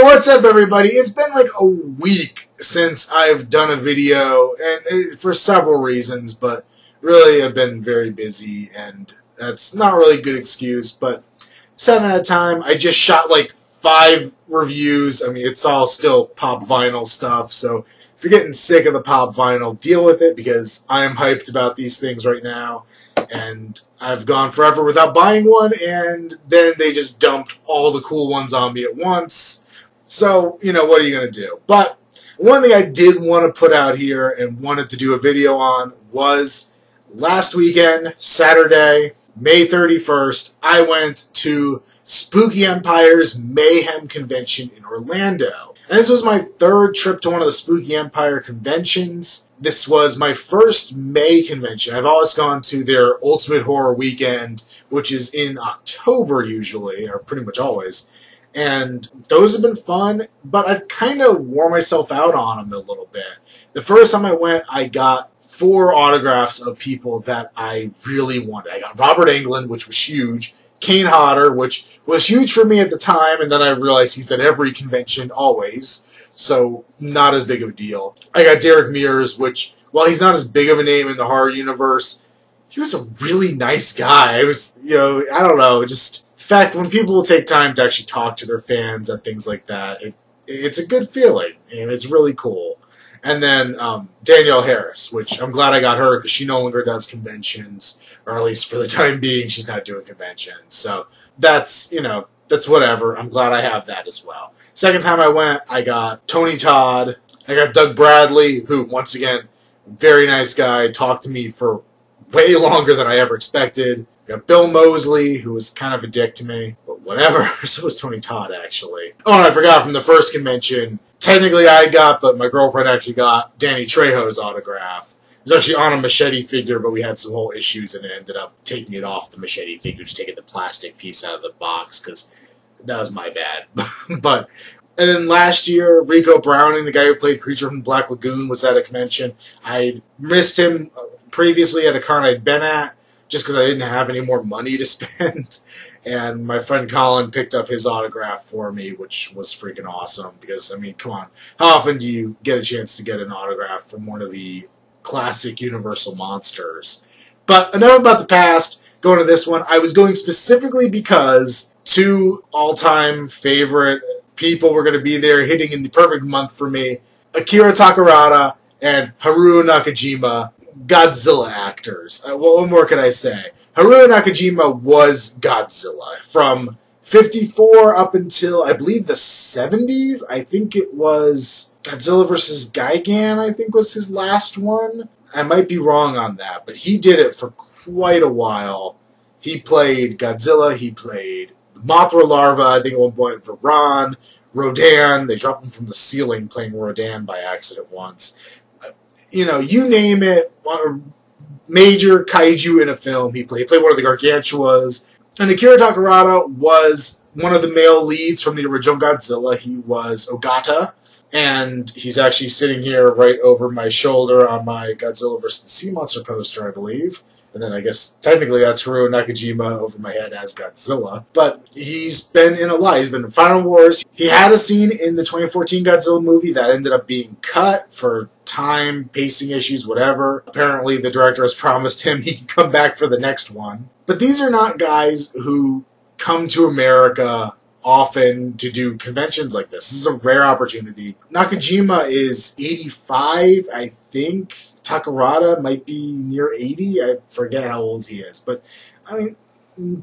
What's up, everybody? It's been like a week since I've done a video, and for several reasons, but really I've been very busy, and that's not really a good excuse, but 7 at a time. I just shot like 5 reviews. I mean, it's all still pop vinyl stuff, so if you're getting sick of the pop vinyl, deal with it, because I am hyped about these things right now, and I've gone forever without buying one, and then they just dumped all the cool ones on me at once. So, you know, what are you going to do? But one thing I did want to put out here and wanted to do a video on was last weekend, Saturday, May 31st, I went to Spooky Empire's Mayhem Convention in Orlando. And this was my 3rd trip to one of the Spooky Empire conventions. This was my first May convention. I've always gone to their Ultimate Horror Weekend, which is in October usually, or pretty much always. And those have been fun, but I've kind of wore myself out on them a little bit. The first time I went, I got 4 autographs of people that I really wanted. I got Robert Englund, which was huge, Kane Hodder, which was huge for me at the time, and then I realized he's at every convention always, so not as big of a deal. I got Derek Mears, which, while he's not as big of a name in the horror universe, he was a really nice guy. It was, you know, I don't know, just the fact when people will take time to actually talk to their fans and things like that, it's a good feeling, and it's really cool. And then Danielle Harris, which I'm glad I got her because she no longer does conventions, or at least for the time being, she's not doing conventions. So that's, you know, that's whatever. I'm glad I have that as well. Second time I went, I got Tony Todd. I got Doug Bradley, who, once again, very nice guy, talked to me for way longer than I ever expected. I got Bill Mosley, who was kind of a dick to me, but whatever. So was Tony Todd, actually. Oh, and I forgot from the first convention, technically I got, but my girlfriend actually got Danny Trejo's autograph. It was actually on a Machete figure, but we had some whole issues, and it ended up taking it off the Machete figure, just taking the plastic piece out of the box, because that was my bad. But, and then last year, Rico Browning, the guy who played Creature from Black Lagoon, was at a convention. I missed him previously at a con I'd been at, just because I didn't have any more money to spend. And my friend Colin picked up his autograph for me, which was freaking awesome. Because, I mean, come on. How often do you get a chance to get an autograph from one of the classic Universal monsters? But enough about the past. Going to this one, I was going specifically because 2 all-time favorite people were going to be there, hitting in the perfect month for me. Akira Takarada and Haruo Nakajima, Godzilla actors. What more could I say? Haruo Nakajima was Godzilla from 54 up until, I believe, the 70s. I think it was Godzilla vs. Gigan, I think was his last one. I might be wrong on that, but he did it for quite a while. He played Godzilla, he played Mothra Larva, I think at one point, Varan, Rodan. They dropped him from the ceiling playing Rodan by accident once. You know, you name it, major kaiju in a film, he played. He played one of the Gargantuas. And Akira Takarada was one of the male leads from the original Godzilla. He was Ogata, and he's actually sitting here right over my shoulder on my Godzilla vs. the Sea Monster poster, I believe. And then I guess technically that's Haruo Nakajima over my head as Godzilla. But he's been in a lot. He's been in Final Wars. He had a scene in the 2014 Godzilla movie that ended up being cut for time, pacing issues, whatever. Apparently the director has promised him he can come back for the next one. But these are not guys who come to America often to do conventions like this. This is a rare opportunity. Nakajima is 85, I think. Takarada might be near 80. I forget how old he is. But, I mean,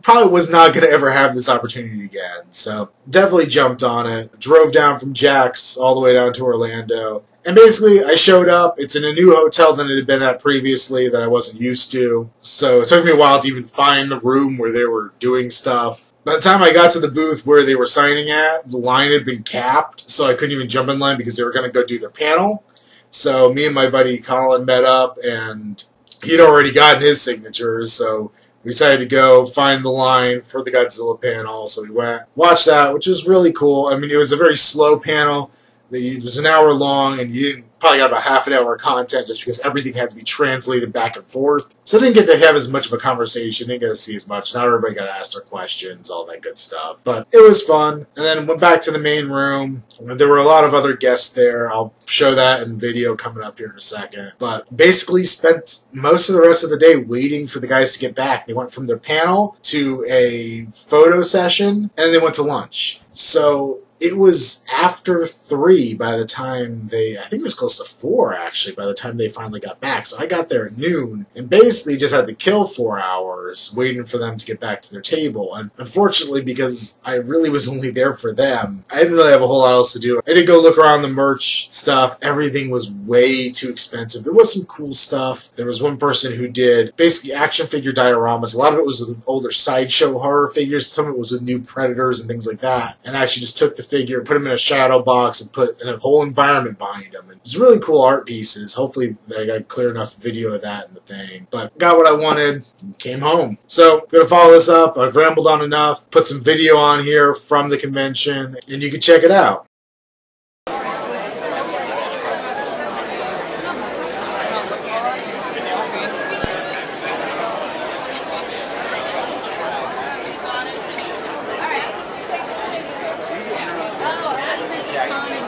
probably was not going to ever have this opportunity again. So, definitely jumped on it. Drove down from Jax all the way down to Orlando. And basically, I showed up. It's in a new hotel than it had been at previously that I wasn't used to. So, it took me a while to even find the room where they were doing stuff. By the time I got to the booth where they were signing at, the line had been capped, so I couldn't even jump in line because they were going to go do their panel. So me and my buddy Colin met up, and he'd already gotten his signatures, so we decided to go find the line for the Godzilla panel. So we went, watched that, which was really cool. I mean, it was a very slow panel. It was an hour long, and you probably got about half an hour of content just because everything had to be translated back and forth. So I didn't get to have as much of a conversation, didn't get to see as much. Not everybody got to ask their questions, all that good stuff. But it was fun. And then went back to the main room. There were a lot of other guests there. I'll show that in video coming up here in a second. But basically spent most of the rest of the day waiting for the guys to get back. They went from their panel to a photo session, and then they went to lunch. So it was after 3 by the time I think it was close to 4 actually, by the time they finally got back. So I got there at noon and basically just had to kill 4 hours waiting for them to get back to their table. And unfortunately, because I really was only there for them, I didn't really have a whole lot else to do. I did go look around the merch stuff. Everything was way too expensive. There was some cool stuff. There was one person who did basically action figure dioramas. A lot of it was with older sideshow horror figures. Some of it was with new Predators and things like that. And actually just took the figure, put them in a shadow box, and put in a whole environment behind them. And it's really cool art pieces. Hopefully I got clear enough video of that in the thing. But got what I wanted, came home. So I'm going to follow this up. I've rambled on enough. Put some video on here from the convention, and you can check it out.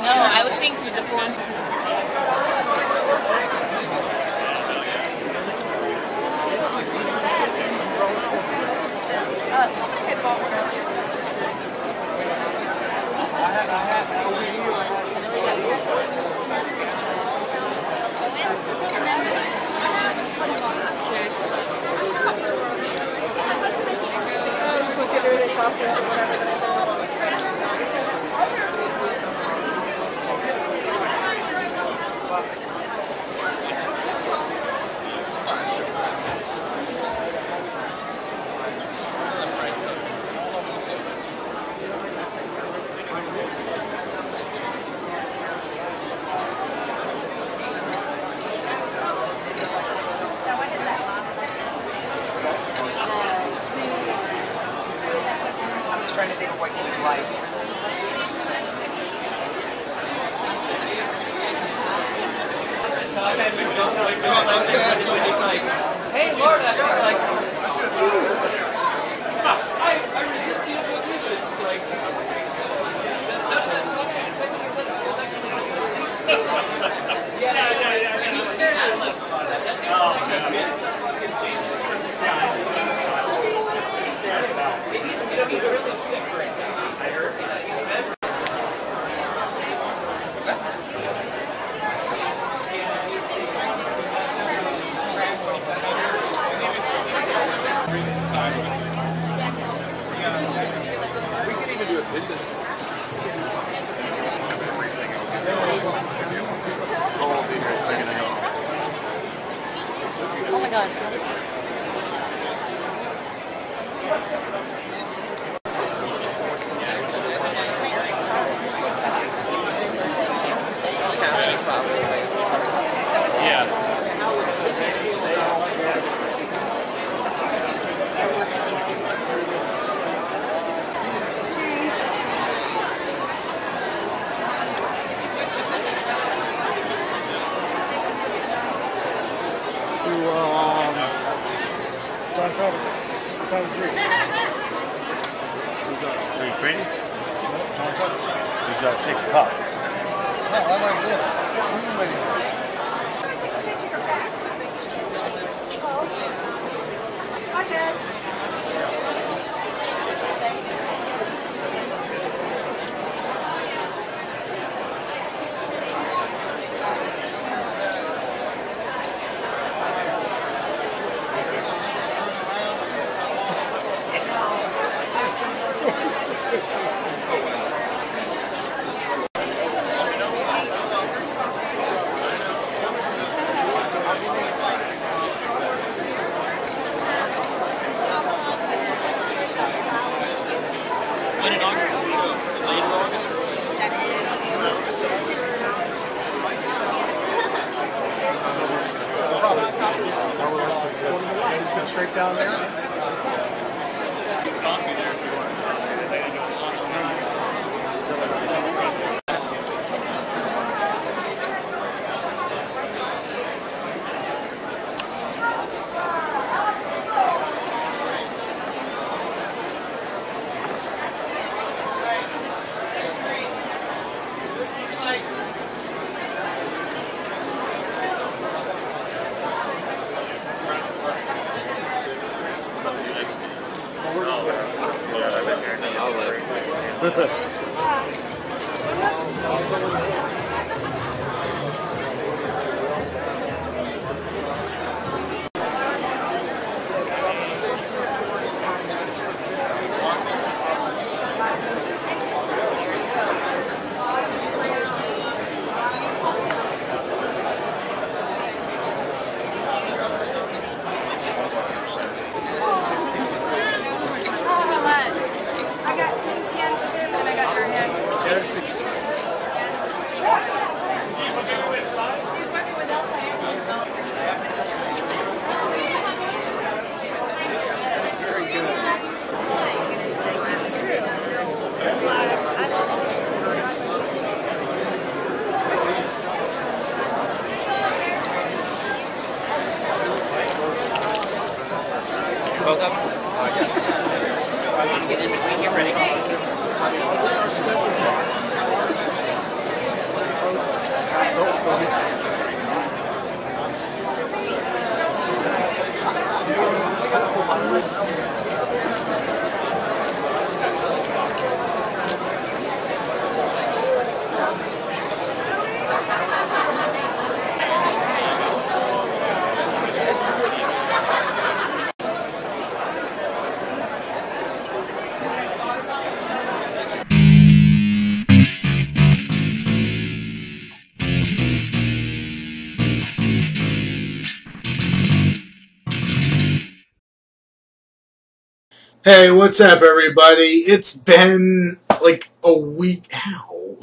I was saying to the forums. Somebody had bought one else. Trying to think of what you like. I was going to ask you, it's like, hey, Lord, I was like, I resent the imposition. It's like, that talks to text and doesn't feel like he's really sick right now. I heard that. We can even do a pendant. Oh my gosh. Are you training? He's 6 o'clock. When in August? Late August? That Go straight down there. Coffee there if you want. Hey, what's up, everybody? It's been like a week. Ow.